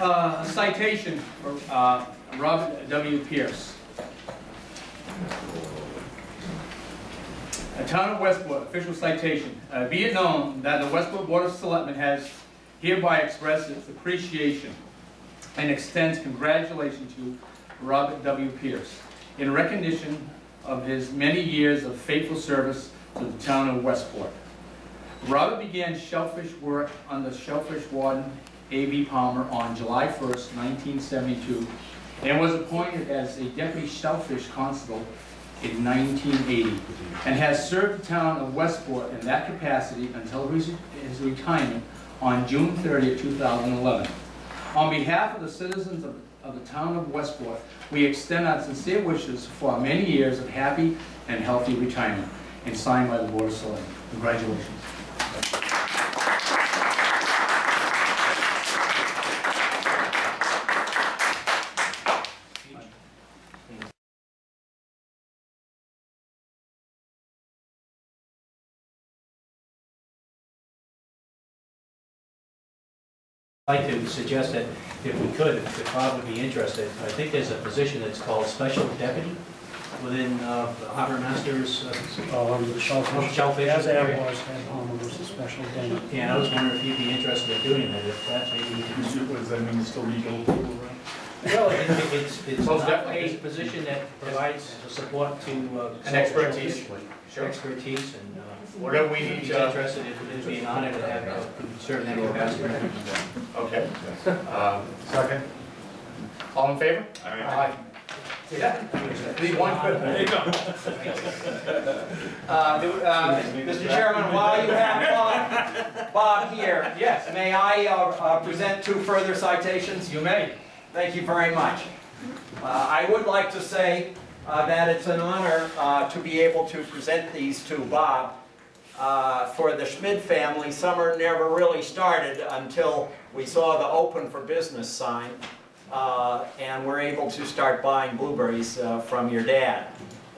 A citation for Robert W. Pierce. A Town of Westport official citation. Be it known that the Westport Board of Selectmen has hereby expressed its appreciation and extends congratulations to Robert W. Pierce in recognition of his many years of faithful service to the Town of Westport. Robert began shellfish work under Shellfish Warden A.B. Palmer on July 1st, 1972, and was appointed as a Deputy Shellfish Constable in 1980, and has served the Town of Westport in that capacity until his retirement on June 30th, 2011. On behalf of the citizens of the Town of Westport, we extend our sincere wishes for many years of happy and healthy retirement, and signed by the Board of Selectmen. Congratulations. I'd like to suggest that if we could, if Bob would be interested, I think there's a position that's called Special Deputy within the Harbor Master's shellfish. As Adam was, was a special deputy. And I was wondering if you'd be interested in doing that, if that maybe we can do. What does that mean, still legal? Well, it's a position that provides support to and expertise. Sure. Expertise and whatever we need. He's interested, it'd be an honor to have serve in that capacity. Okay. Second. All in favor? Aye. Yeah. Leave one quick. There you go. Mr. Chairman, while you have Bob here, yes, may I present two further citations? You may. Thank you very much. I would like to say that it's an honor to be able to present these to Bob. For the Schmid family, summer never really started until we saw the open for business sign, and we're able to start buying blueberries from your dad.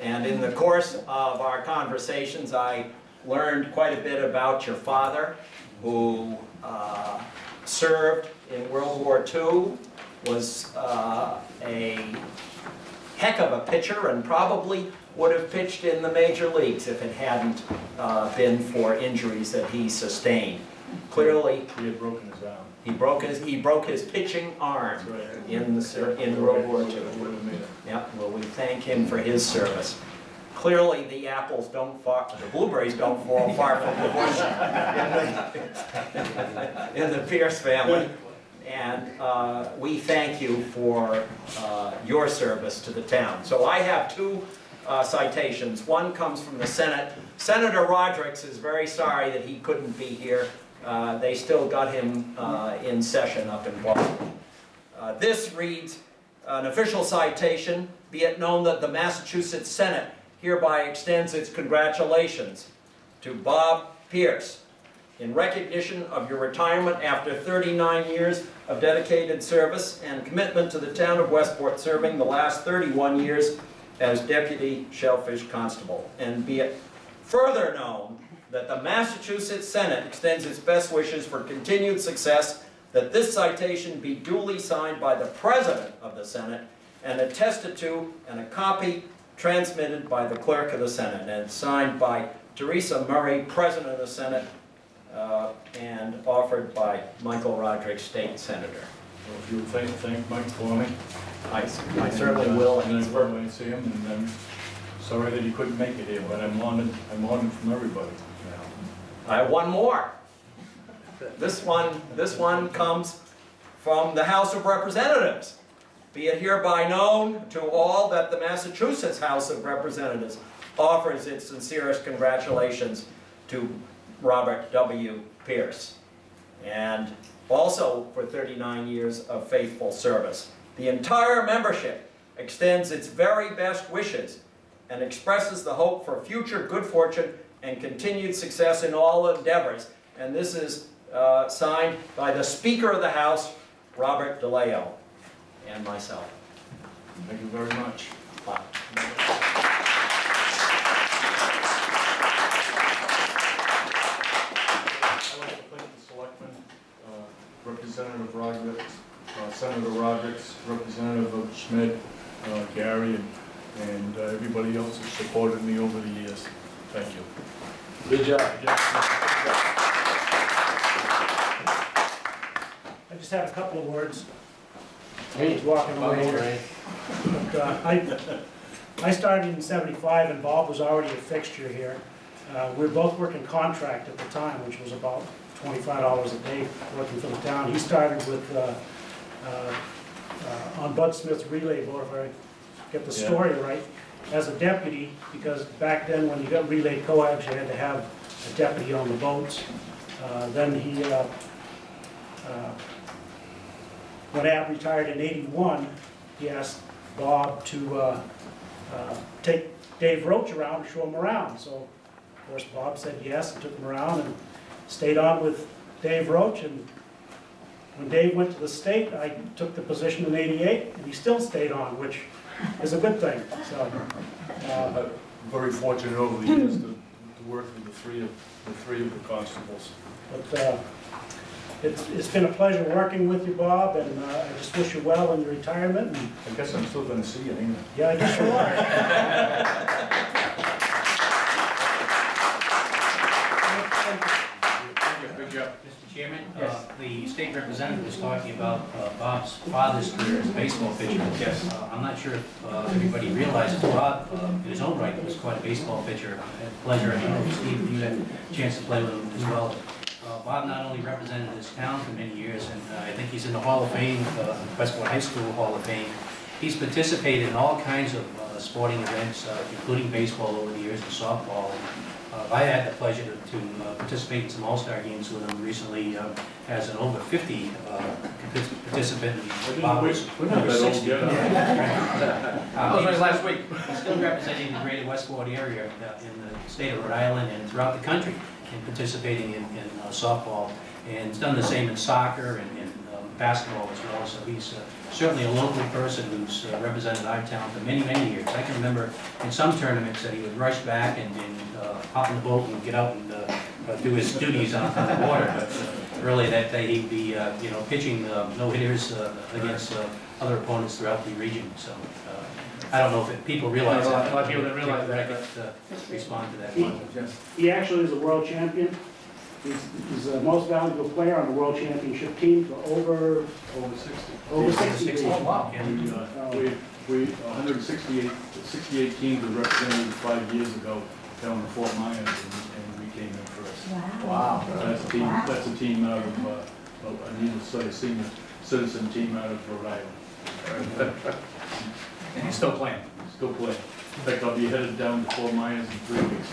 And in the course of our conversations, I learned quite a bit about your father, who served in World War II, was a heck of a pitcher, and probably would have pitched in the major leagues if it hadn't been for injuries that he sustained. Clearly, He had broken his arm. he broke his pitching arm in World War II. Yeah, well, we thank him for his service. Clearly, the the blueberries don't fall far from the bush in the Pierce family. And we thank you for your service to the town. So I have two citations. One comes from the Senate. Senator Rodrigues is very sorry that he couldn't be here. They still got him in session up in Boston. This reads, an official citation, be it known that the Massachusetts Senate hereby extends its congratulations to Bob Pierce in recognition of your retirement after 39 years of dedicated service and commitment to the town of Westport, serving the last 31 years as Deputy Shellfish Constable. And be it further known that the Massachusetts Senate extends its best wishes for continued success, that this citation be duly signed by the President of the Senate and attested to, and a copy transmitted by the Clerk of the Senate, and it's signed by Teresa Murray, President of the Senate, and offered by Michael Rodrigues, State Senator. Well, if you would thank Mike for me. I certainly will. And I'm glad to see him, and I'm sorry that he couldn't make it here, but I'm honored from everybody. I have one more. This one comes from the House of Representatives. Be it hereby known to all that the Massachusetts House of Representatives offers its sincerest congratulations to Robert W. Pierce, and also for 39 years of faithful service. The entire membership extends its very best wishes and expresses the hope for future good fortune and continued success in all endeavors. And this is signed by the Speaker of the House, Robert DeLeo, and myself. Thank you very much. Wow. Representative Rodrigues, Good job. I just had a couple of words. I was walking away. But, I started in '75 and Bob was already a fixture here. We were both working contract at the time, which was about $25 a day working for the town. He started with, on Bud Smith's relay boat, if I get the story right, as a deputy, because back then when you got relay co-abs, you had to have a deputy on the boats. Then he, when Ab retired in '81, he asked Bob to take Dave Roach around and show him around. So, of course, Bob said yes and took him around and stayed on with Dave Roach. And when Dave went to the state, I took the position in '88, and he still stayed on, which is a good thing. So, I'm very fortunate over the years to work with the three of the constables. but it's been a pleasure working with you, Bob, and I just wish you well in your retirement. And I guess I'm still going to see you, ain't I? yeah, I guess you are. Good job. Mr. Chairman, Yes. the state representative was talking about Bob's father's career as a baseball pitcher. Yes. I'm not sure if everybody realizes Bob, in his own right, was quite a baseball pitcher. I had the pleasure, and I know Steve, you had a chance to play with him as well. Bob not only represented his town for many years, and I think he's in the Hall of Fame, Westport High School Hall of Fame. He's participated in all kinds of sporting events, including baseball over the years and softball. I had the pleasure to participate in some all-star games with him recently as an over 50 participant. Bob was number 60. That was only last week. He's still representing the greater Westport area in the state of Rhode Island and throughout the country, and participating in softball, and he's done the same in soccer and basketball as well. So he's certainly a local person who's represented our town for many, many years. I can remember in some tournaments that he would rush back and hop in the boat and get out and do his duties on the water. But really that day he'd be pitching no-hitters against other opponents throughout the region. So I don't know if people realize that. A lot of people didn't realize that. Respond to that. He actually is a world champion. He's the most valuable player on the world championship team for over 60. Over 60. Oh, wow. We 168 teams were represented 5 years ago down in Fort Myers, and we came in first. Wow. That's a team out of, needless to say, a senior citizen team out of Rhode Island. And he's still playing. Still playing. In fact, I'll be headed down to Fort Myers in 3 weeks.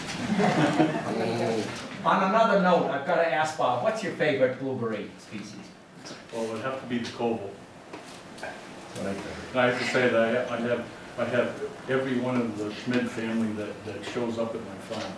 On another note, I've got to ask Bob, what's your favorite blueberry species? Well, it would have to be the Koval. I have to say that I have every one of the Schmid family that shows up at my farm.